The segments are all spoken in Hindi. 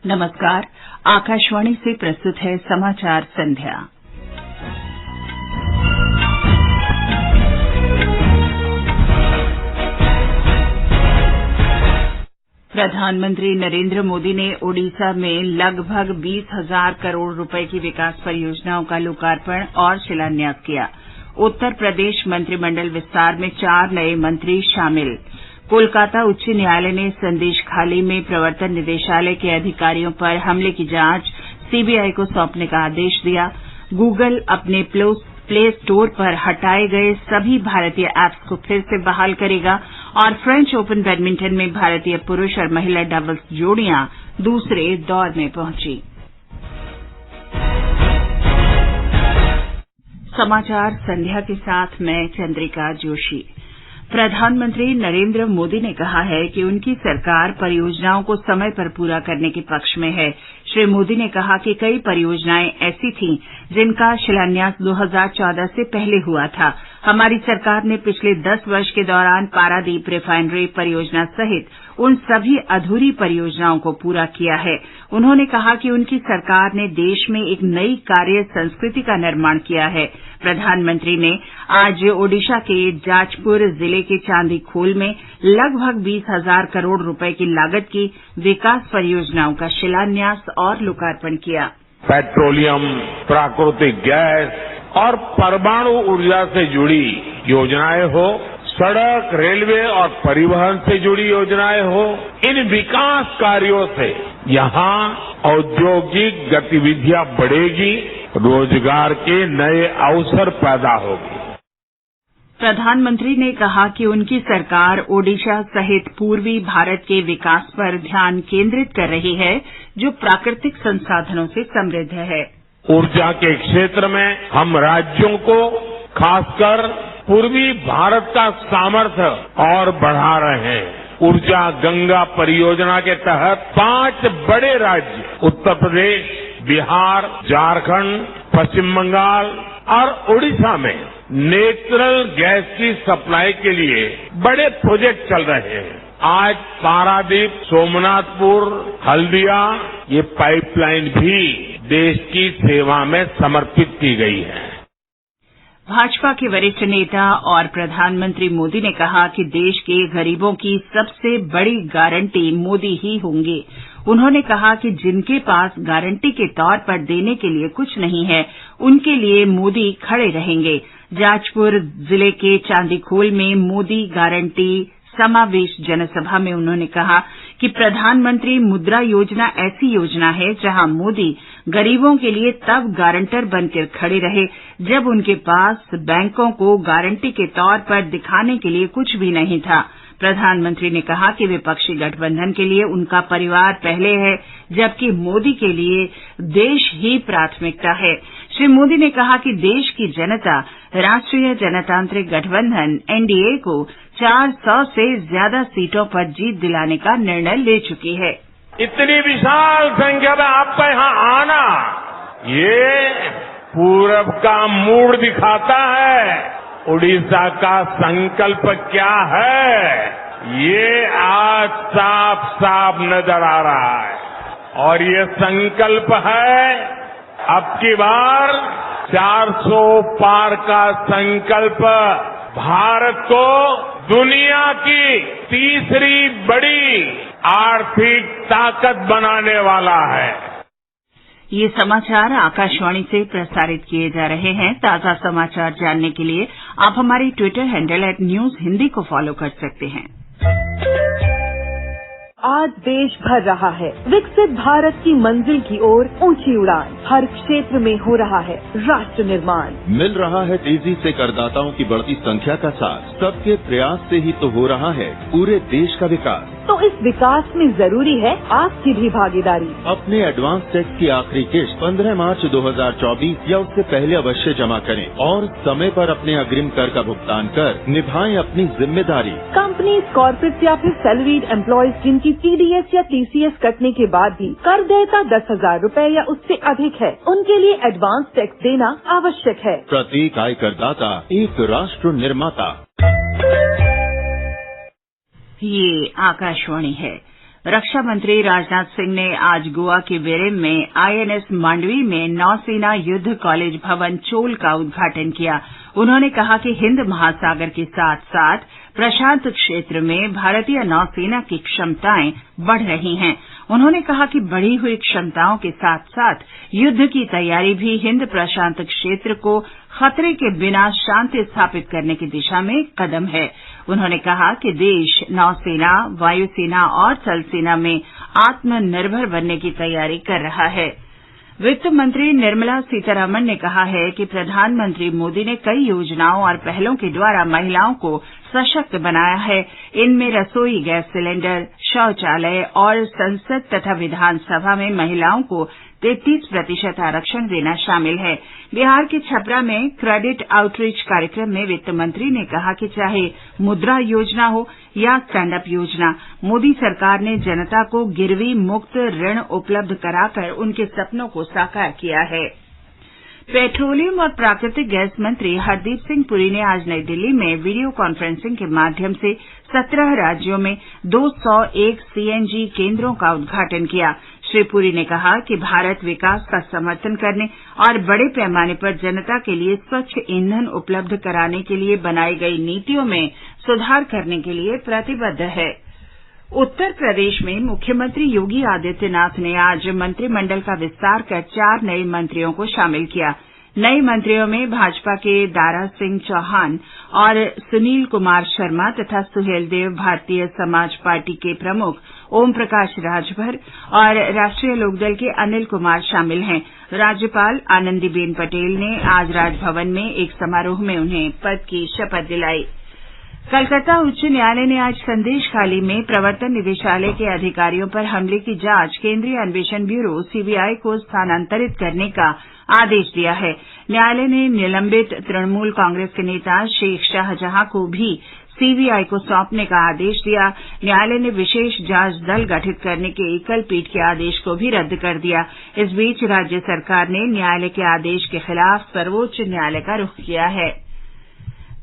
नमस्कार। आकाशवाणी से प्रस्तुत है समाचार संध्या। प्रधानमंत्री नरेंद्र मोदी ने ओडिशा में लगभग 20,000 करोड़ रुपए की विकास परियोजनाओं का लोकार्पण और शिलान्यास किया। उत्तर प्रदेश मंत्रिमंडल विस्तार में 4 नए मंत्री शामिल। कोलकाता उच्च न्यायालय ने संदेश खाली में प्रवर्तन निदेशालय के अधिकारियों पर हमले की जांच सीबीआई को सौंपने का आदेश दिया। गूगल अपने प्ले स्टोर पर हटाए गए सभी भारतीय ऐप्स को फिर से बहाल करेगा और फ्रेंच ओपन बैडमिंटन में भारतीय पुरुष और महिला डबल्स जोड़ियां दूसरे दौर में पहुंची। समाचार संध्या के साथ मैं चंद्रिका जोशी। प्रधानमंत्री नरेंद्र मोदी ने कहा है कि उनकी सरकार परियोजनाओं को समय पर पूरा करने के पक्ष में है। श्री मोदी ने कहा कि कई परियोजनाएं ऐसी थीं जिनका शिलान्यास 2014 से पहले हुआ था। हमारी सरकार ने पिछले 10 वर्ष के दौरान पारादीप रिफाइनरी परियोजना सहित उन सभी अधूरी परियोजनाओं को पूरा किया है। उन्होंने कहा कि उनकी सरकार ने देश में एक नई कार्य संस्कृति का निर्माण किया है। प्रधानमंत्री ने आज ओडिशा के जाजपुर जिले के चांदीखोल में लगभग 20,000 करोड़ रुपए की लागत की विकास परियोजनाओं का शिलान्यास और लोकार्पण किया। पेट्रोलियम, प्राकृतिक गैस और परमाणु ऊर्जा से जुड़ी योजनाएं हो, सड़क, रेलवे और परिवहन से जुड़ी योजनाएं हो, इन विकास कार्यों से यहां औद्योगिक गतिविधियां बढ़ेगी, रोजगार के नए अवसर पैदा होंगे। प्रधानमंत्री ने कहा कि उनकी सरकार ओडिशा सहित पूर्वी भारत के विकास पर ध्यान केंद्रित कर रही है, जो प्राकृतिक संसाधनों से समृद्ध है। ऊर्जा के क्षेत्र में हम राज्यों को, खासकर पूर्वी भारत का सामर्थ्य और बढ़ा रहे हैं। ऊर्जा गंगा परियोजना के तहत 5 बड़े राज्य उत्तर प्रदेश, बिहार, झारखंड, पश्चिम बंगाल और ओडिशा में नेचुरल गैस की सप्लाई के लिए बड़े प्रोजेक्ट चल रहे हैं। आज पारादीप, सोमनाथपुर, हल्दिया ये पाइपलाइन भी देश की सेवा में समर्पित की गई है। भाजपा के वरिष्ठ नेता और प्रधानमंत्री मोदी ने कहा कि देश के गरीबों की सबसे बड़ी गारंटी मोदी ही होंगे। उन्होंने कहा कि जिनके पास गारंटी के तौर पर देने के लिए कुछ नहीं है, उनके लिए मोदी खड़े रहेंगे। जाजपुर जिले के चांदीखोल में मोदी गारंटी समावेश जनसभा में उन्होंने कहा कि प्रधानमंत्री मुद्रा योजना ऐसी योजना है जहां मोदी गरीबों के लिए तब गारंटर बनकर खड़े रहे जब उनके पास बैंकों को गारंटी के तौर पर दिखाने के लिए कुछ भी नहीं था। प्रधानमंत्री ने कहा कि विपक्षी गठबंधन के लिए उनका परिवार पहले है, जबकि मोदी के लिए देश ही प्राथमिकता है। श्री मोदी ने कहा कि देश की जनता राष्ट्रीय जनतांत्रिक गठबंधन एनडीए को 400 से ज्यादा सीटों पर जीत दिलाने का निर्णय ले चुकी है। इतनी विशाल संख्या में आपका यहाँ आना, ये पूरब का मूड दिखाता है। उड़ीसा का संकल्प क्या है, ये आज साफ साफ नजर आ रहा है। और ये संकल्प है अब की बार 400 पार का संकल्प भारत को दुनिया की तीसरी बड़ी आर्थिक ताकत बनाने वाला है। ये समाचार आकाशवाणी से प्रसारित किए जा रहे हैं। ताजा समाचार जानने के लिए आप हमारी ट्विटर हैंडल @NewsHindi को फॉलो कर सकते हैं। आज देश भर रहा है विकसित भारत की मंजिल की ओर ऊंची उड़ान। हर क्षेत्र में हो रहा है राष्ट्र निर्माण। मिल रहा है तेजी से करदाताओं की बढ़ती संख्या का साथ। सबके प्रयास से ही तो हो रहा है पूरे देश का विकास। तो इस विकास में जरूरी है आपकी भी भागीदारी। अपने एडवांस टैक्स की आखिरी किस्त 15 मार्च 2024 या उससे पहले अवश्य जमा करें और समय पर अपने अग्रिम कर का भुगतान कर निभाएं अपनी जिम्मेदारी। कंपनी, कॉर्पोरेट या फिर सैलरीड एम्प्लॉयज जिनकी टीडीएस या टीसीएस कटने के बाद भी कर देयता 10,000 रूपए या उससे अधिक है, उनके लिए एडवांस टैक्स देना आवश्यक है। प्रत्येक आयकरदाता एक राष्ट्र निर्माता। ये आकाशवाणी है। रक्षा मंत्री राजनाथ सिंह ने आज गोवा के वेरेम में आईएनएस मांडवी में नौसेना युद्ध कॉलेज भवन चोल का उद्घाटन किया। उन्होंने कहा कि हिंद महासागर के साथ साथ प्रशांत क्षेत्र में भारतीय नौसेना की क्षमताएं बढ़ रही हैं। उन्होंने कहा कि बढ़ी हुई क्षमताओं के साथ साथ युद्ध की तैयारी भी हिंद प्रशांत क्षेत्र को खतरे के बिना शांति स्थापित करने की दिशा में कदम है। उन्होंने कहा कि देश नौसेना, वायुसेना और थल सेना में आत्मनिर्भर बनने की तैयारी कर रहा है। वित्त मंत्री निर्मला सीतारमण ने कहा है कि प्रधानमंत्री मोदी ने कई योजनाओं और पहलों के द्वारा महिलाओं को सशक्त बनाया है। इनमें रसोई गैस सिलेंडर, शौचालय और संसद तथा विधानसभा में महिलाओं को 33% आरक्षण देना शामिल है। बिहार के छपरा में क्रेडिट आउटरीच कार्यक्रम में वित्त मंत्री ने कहा कि चाहे मुद्रा योजना हो या स्टैंड अप योजना, मोदी सरकार ने जनता को गिरवी मुक्त ऋण उपलब्ध कराकर उनके सपनों को साकार किया है। पेट्रोलियम और प्राकृतिक गैस मंत्री हरदीप सिंह पुरी ने आज नई दिल्ली में वीडियो कॉन्फ्रेंसिंग के माध्यम से 17 राज्यों में 201 सीएनजी केंद्रों का उद्घाटन किया। श्री पुरी ने कहा कि भारत विकास का समर्थन करने और बड़े पैमाने पर जनता के लिए स्वच्छ ईंधन उपलब्ध कराने के लिए बनाई गई नीतियों में सुधार करने के लिए प्रतिबद्ध है। उत्तर प्रदेश में मुख्यमंत्री योगी आदित्यनाथ ने आज मंत्रिमंडल का विस्तार कर 4 नए मंत्रियों को शामिल किया। नए मंत्रियों में भाजपा के दारा सिंह चौहान और सुनील कुमार शर्मा तथा सुहेलदेव भारतीय समाज पार्टी के प्रमुख ओम प्रकाश राजभर और राष्ट्रीय लोकदल के अनिल कुमार शामिल हैं। राज्यपाल आनंदीबेन पटेल ने आज राजभवन में एक समारोह में उन्हें पद की शपथ दिलाई। कलकत्ता उच्च न्यायालय ने आज संदेश खाली में प्रवर्तन निदेशालय के अधिकारियों पर हमले की जांच केंद्रीय अन्वेषण ब्यूरो सीबीआई को स्थानांतरित करने का आदेश दिया है। न्यायालय ने निलंबित तृणमूल कांग्रेस के नेता शेख शाहजहां को भी सीबीआई को सौंपने का आदेश दिया। न्यायालय ने विशेष जांच दल गठित करने के एकल पीठ के आदेश को भी रद्द कर दिया। इस बीच राज्य सरकार ने न्यायालय के आदेश के खिलाफ सर्वोच्च न्यायालय का रुख किया है।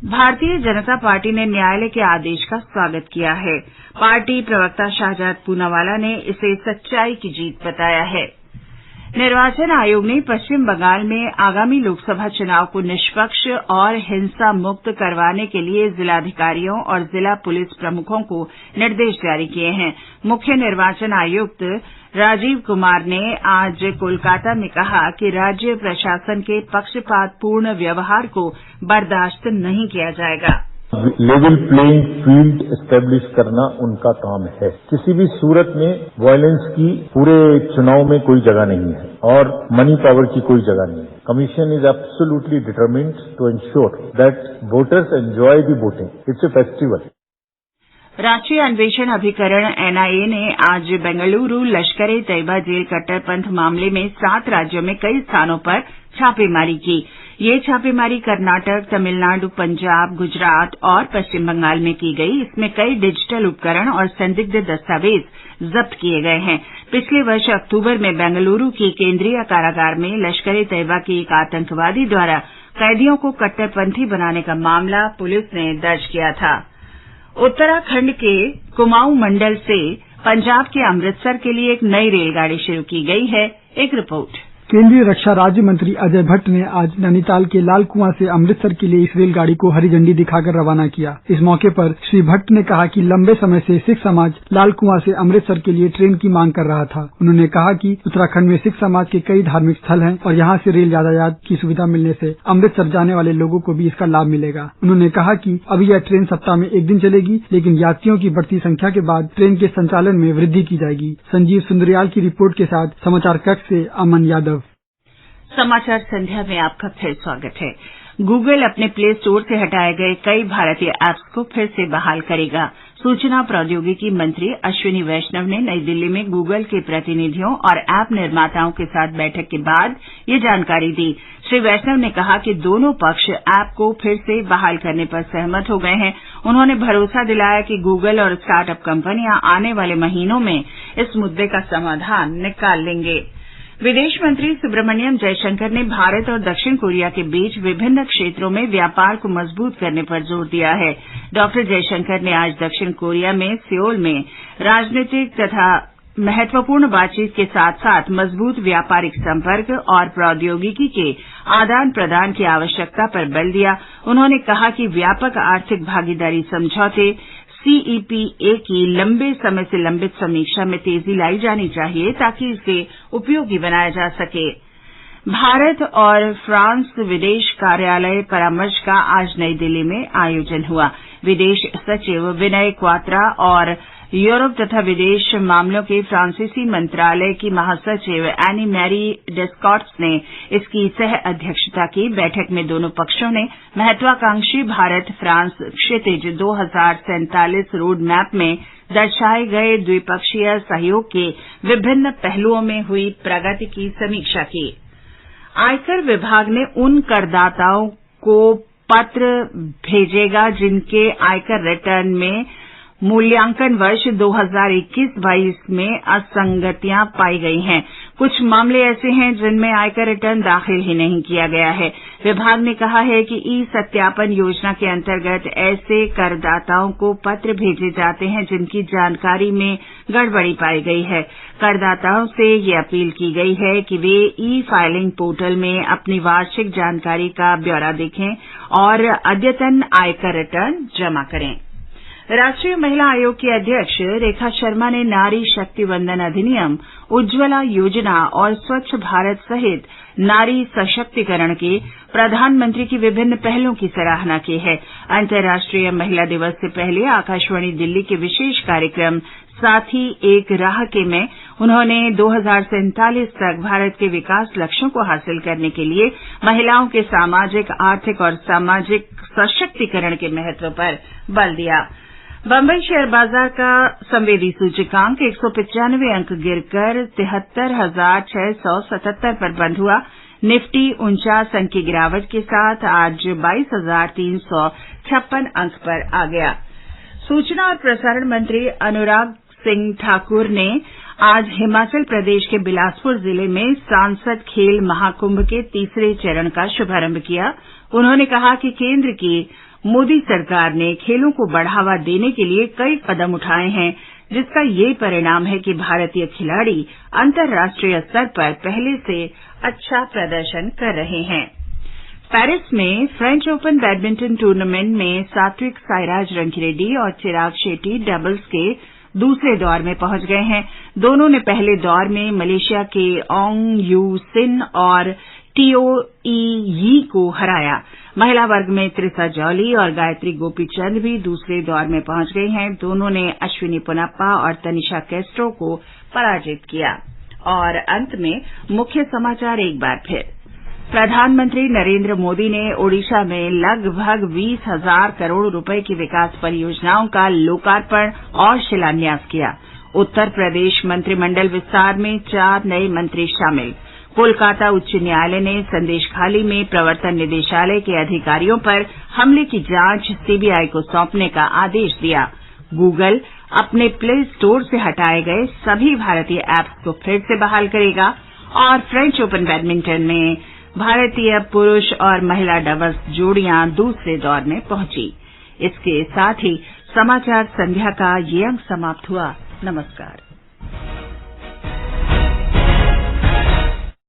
भारतीय जनता पार्टी ने न्यायालय के आदेश का स्वागत किया है। पार्टी प्रवक्ता शाहजाद पूनावाला ने इसे सच्चाई की जीत बताया है। निर्वाचन आयोग ने पश्चिम बंगाल में आगामी लोकसभा चुनाव को निष्पक्ष और हिंसा मुक्त करवाने के लिए जिलाधिकारियों और जिला पुलिस प्रमुखों को निर्देश जारी किए हैं। मुख्य निर्वाचन आयुक्त राजीव कुमार ने आज कोलकाता में कहा कि राज्य प्रशासन के पक्षपातपूर्ण व्यवहार को बर्दाश्त नहीं किया जाएगा। लेवल प्लेइंग फील्ड एस्टेब्लिश करना उनका काम है। किसी भी सूरत में वायलेंस की पूरे चुनाव में कोई जगह नहीं है और मनी पावर की कोई जगह नहीं है। Commission is absolutely determined to ensure that voters enjoy the voting. It's a festival. राष्ट्रीय अन्वेषण अभिकरण एनआईए ने आज बेंगलुरु लश्कर ए तैयबा जेल कट्टरपंथ मामले में 7 राज्यों में कई स्थानों पर छापेमारी की। ये छापेमारी कर्नाटक, तमिलनाडु, पंजाब, गुजरात और पश्चिम बंगाल में की गई। इसमें कई डिजिटल उपकरण और संदिग्ध दस्तावेज जब्त किए गए हैं। पिछले वर्ष अक्टूबर में बेंगलुरु की केंद्रीय कारागार में लश्कर ए तैयबा के एक आतंकवादी द्वारा कैदियों को कट्टरपंथी बनाने का मामला पुलिस ने दर्ज किया था। उत्तराखंड के कुमाऊं मंडल से पंजाब के अमृतसर के लिए एक नई रेलगाड़ी शुरू की गई है। एक रिपोर्ट। केंद्रीय रक्षा राज्य मंत्री अजय भट्ट ने आज नैनीताल के लाल कुआं से अमृतसर के लिए इस रेलगाड़ी को हरी झंडी दिखाकर रवाना किया। इस मौके पर श्री भट्ट ने कहा कि लंबे समय से सिख समाज लाल कुआं से अमृतसर के लिए ट्रेन की मांग कर रहा था। उन्होंने कहा कि उत्तराखंड में सिख समाज के कई धार्मिक स्थल हैं और यहाँ से रेल यातायात की सुविधा मिलने से अमृतसर जाने वाले लोगों को भी इसका लाभ मिलेगा। उन्होंने कहा कि अभी यह ट्रेन सप्ताह में 1 दिन चलेगी, लेकिन यात्रियों की बढ़ती संख्या के बाद ट्रेन के संचालन में वृद्धि की जाएगी। संजीव सुंदरियाल की रिपोर्ट के साथ समाचार कक्ष से अमन यादव। समाचार संध्या में आपका फिर स्वागत है। गूगल अपने प्ले स्टोर से हटाए गए कई भारतीय ऐप्स को फिर से बहाल करेगा। सूचना प्रौद्योगिकी मंत्री अश्विनी वैष्णव ने नई दिल्ली में गूगल के प्रतिनिधियों और ऐप निर्माताओं के साथ बैठक के बाद ये जानकारी दी। श्री वैष्णव ने कहा कि दोनों पक्ष ऐप को फिर से बहाल करने पर सहमत हो गए हैं। उन्होंने भरोसा दिलाया कि गूगल और स्टार्टअप कंपनियां आने वाले महीनों में इस मुद्दे का समाधान निकाल लेंगे। विदेश मंत्री सुब्रमण्यम जयशंकर ने भारत और दक्षिण कोरिया के बीच विभिन्न क्षेत्रों में व्यापार को मजबूत करने पर जोर दिया है। डॉक्टर जयशंकर ने आज दक्षिण कोरिया में सियोल में राजनीतिक तथा महत्वपूर्ण बातचीत के साथ साथ मजबूत व्यापारिक संपर्क और प्रौद्योगिकी के आदान प्रदान की आवश्यकता पर बल दिया। उन्होंने कहा कि व्यापक आर्थिक भागीदारी समझौते CEPA की लंबे समय से लंबित समीक्षा में तेजी लाई जानी चाहिए ताकि इसे उपयोगी बनाया जा सके। भारत और फ्रांस विदेश कार्यालय परामर्श का आज नई दिल्ली में आयोजन हुआ। विदेश सचिव विनय क्वात्रा और यूरोप तथा विदेश मामलों के फ्रांसीसी मंत्रालय की महासचिव एनी मैरी डेस्कॉट्स ने इसकी सह अध्यक्षता की। बैठक में दोनों पक्षों ने महत्वाकांक्षी भारत फ्रांस क्षितिज 2047 रोड मैप में दर्शाए गए द्विपक्षीय सहयोग के विभिन्न पहलुओं में हुई प्रगति की समीक्षा की। आयकर विभाग ने उन करदाताओं को पत्र भेजेगा जिनके आयकर रिटर्न में मूल्यांकन वर्ष 2021-22 में असंगतियां पाई गई हैं। कुछ मामले ऐसे हैं जिनमें आयकर रिटर्न दाखिल ही नहीं किया गया है। विभाग ने कहा है कि ई-सत्यापन योजना के अंतर्गत ऐसे करदाताओं को पत्र भेजे जाते हैं जिनकी जानकारी में गड़बड़ी पाई गई है। करदाताओं से ये अपील की गई है कि वे ई-फाइलिंग पोर्टल में अपनी वार्षिक जानकारी का ब्यौरा देखें और अद्यतन आयकर रिटर्न जमा करें। राष्ट्रीय महिला आयोग की अध्यक्ष रेखा शर्मा ने नारी शक्ति वंदन अधिनियम, उज्ज्वला योजना और स्वच्छ भारत सहित नारी सशक्तिकरण के प्रधानमंत्री की विभिन्न पहलों की सराहना की है। अंतर्राष्ट्रीय महिला दिवस से पहले आकाशवाणी दिल्ली के विशेष कार्यक्रम साथी एक राह के में उन्होंने 2047 तक भारत के विकास लक्ष्यों को हासिल करने के लिए महिलाओं के सामाजिक, आर्थिक और सामाजिक सशक्तिकरण के महत्व पर बल दिया। बंबई शेयर बाजार का संवेदी सूचकांक 195 अंक गिरकर 73,677 पर बंद हुआ। निफ्टी 49 अंक की गिरावट के साथ आज 22,356 अंक पर आ गया। सूचना और प्रसारण मंत्री अनुराग सिंह ठाकुर ने आज हिमाचल प्रदेश के बिलासपुर जिले में सांसद खेल महाकुंभ के तीसरे चरण का शुभारंभ किया। उन्होंने कहा कि केंद्र की मोदी सरकार ने खेलों को बढ़ावा देने के लिए कई कदम उठाए हैं, जिसका ये परिणाम है कि भारतीय खिलाड़ी अंतर्राष्ट्रीय स्तर पर पहले से अच्छा प्रदर्शन कर रहे हैं। पेरिस में फ्रेंच ओपन बैडमिंटन टूर्नामेंट में सात्विक साईराज रंकीरेड्डी और चिराग शेट्टी डबल्स के दूसरे दौर में पहुंच गए हैं। दोनों ने पहले दौर में मलेशिया के ओंग यू सिन और टीओ ई को हराया। महिला वर्ग में त्रिसा जॉली और गायत्री गोपीचंद भी दूसरे दौर में पहुंच गई हैं। दोनों ने अश्विनी पोनप्पा और तनिषा कैस्ट्रो को पराजित किया। और अंत में मुख्य समाचार एक बार फिर। प्रधानमंत्री नरेंद्र मोदी ने ओडिशा में लगभग 20,000 करोड़ रुपए की विकास परियोजनाओं का लोकार्पण और शिलान्यास किया। उत्तर प्रदेश मंत्रिमंडल विस्तार में 4 नए मंत्री शामिल। कोलकाता उच्च न्यायालय ने संदेशखाली में प्रवर्तन निदेशालय के अधिकारियों पर हमले की जांच सीबीआई को सौंपने का आदेश दिया। गूगल अपने प्ले स्टोर से हटाए गए सभी भारतीय ऐप्स को फिर से बहाल करेगा। और फ्रेंच ओपन बैडमिंटन में भारतीय पुरुष और महिला डबल्स जोड़ियां दूसरे दौर में पहुंची। इसके साथ ही समाचार संध्या का ये अंक समाप्त हुआ। नमस्कार।